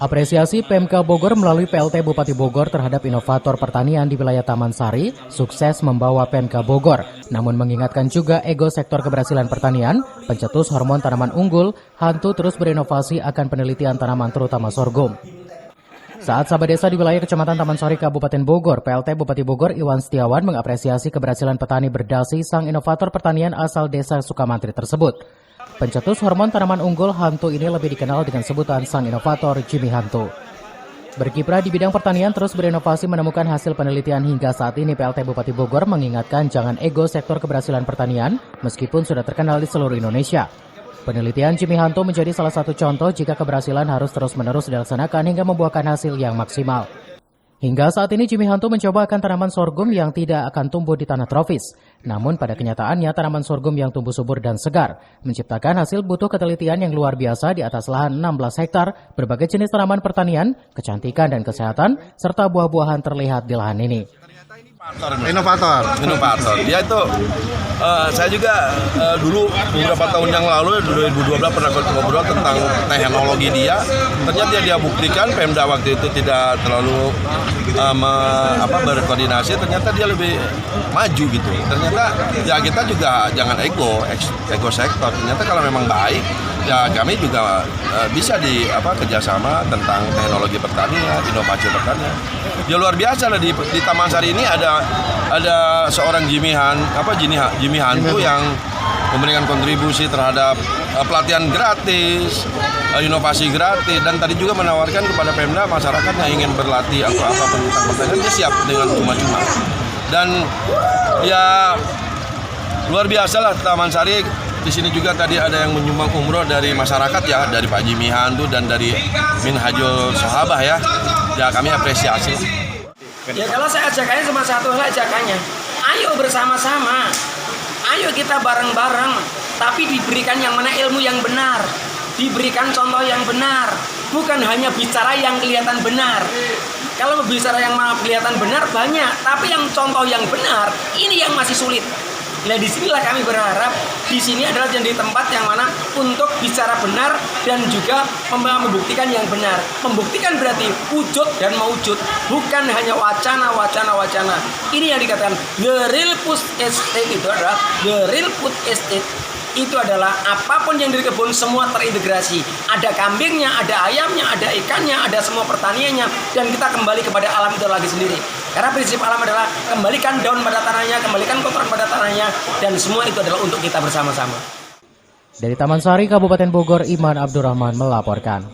Apresiasi PMK Bogor melalui PLT Bupati Bogor terhadap inovator pertanian di wilayah Taman Sari sukses membawa PMK Bogor. Namun mengingatkan juga ego sektor keberhasilan pertanian, pencetus hormon tanaman unggul, Hantu terus berinovasi akan penelitian tanaman terutama sorghum. Saat sahabat desa di wilayah Kecamatan Taman Sari, Kabupaten Bogor, PLT Bupati Bogor Iwan Setiawan mengapresiasi keberhasilan petani berdasi sang inovator pertanian asal desa Sukamantri tersebut. Pencetus hormon tanaman unggul Hantu ini lebih dikenal dengan sebutan sang inovator Jimmy Hantu. Berkiprah di bidang pertanian terus berinovasi menemukan hasil penelitian hingga saat ini PLT Bupati Bogor mengingatkan jangan ego sektor keberhasilan pertanian meskipun sudah terkenal di seluruh Indonesia. Penelitian Jimmy Hantu menjadi salah satu contoh jika keberhasilan harus terus-menerus dilaksanakan hingga membuahkan hasil yang maksimal. Hingga saat ini Jimmy Hantu mencoba akan tanaman sorghum yang tidak akan tumbuh di tanah tropis. Namun pada kenyataannya tanaman sorghum yang tumbuh subur dan segar. Menciptakan hasil butuh ketelitian yang luar biasa di atas lahan 16 hektar, berbagai jenis tanaman pertanian, kecantikan dan kesehatan, serta buah-buahan terlihat di lahan ini. Inovator. Dia itu, saya juga dulu beberapa tahun yang lalu, 2012 pernah ngobrol tentang teknologi dia. Ternyata dia buktikan Pemda waktu itu tidak terlalu berkoordinasi. Ternyata dia lebih maju gitu. Ternyata ya kita juga jangan ego sektor. Ternyata kalau memang baik, ya kami juga bisa kerjasama tentang teknologi pertanian, inovasi pertanian. Ya luar biasa lah di Taman Sari ini ada seorang Jimmy Hantu yang memberikan kontribusi terhadap pelatihan gratis, inovasi gratis, dan tadi juga menawarkan kepada Pemda masyarakat yang ingin berlatih atau apapun tentang pertanian dia siap dengan cuma-cuma. Dan ya luar biasa lah Taman Sari. Di sini juga tadi ada yang menyumbang umroh dari masyarakat ya, dari Pak Jimmy Hantu dan dari Minhajul Sahabah ya. Ya kami apresiasi. Ya kalau saya ajakannya cuma satu hal ajakannya. Ayo bersama-sama. Ayo kita bareng-bareng. Tapi diberikan yang mana ilmu yang benar. Diberikan contoh yang benar. Bukan hanya bicara yang kelihatan benar. Kalau bicara yang kelihatan benar banyak. Tapi yang contoh yang benar ini yang masih sulit. Nah disinilah kami berharap di sini adalah jadi tempat yang mana untuk bicara benar dan juga membuktikan yang benar. Membuktikan berarti wujud dan mewujud, bukan hanya wacana. Ini yang dikatakan the real food estate itu adalah the real food estate. Itu adalah apapun yang di kebun semua terintegrasi. Ada kambingnya, ada ayamnya, ada ikannya, ada semua pertaniannya. Dan kita kembali kepada alam itu lagi sendiri. Karena prinsip alam adalah kembalikan daun pada tanahnya, kembalikan kotoran pada tanahnya. Dan semua itu adalah untuk kita bersama-sama. Dari Taman Sari, Kabupaten Bogor, Iman Abdurrahman melaporkan.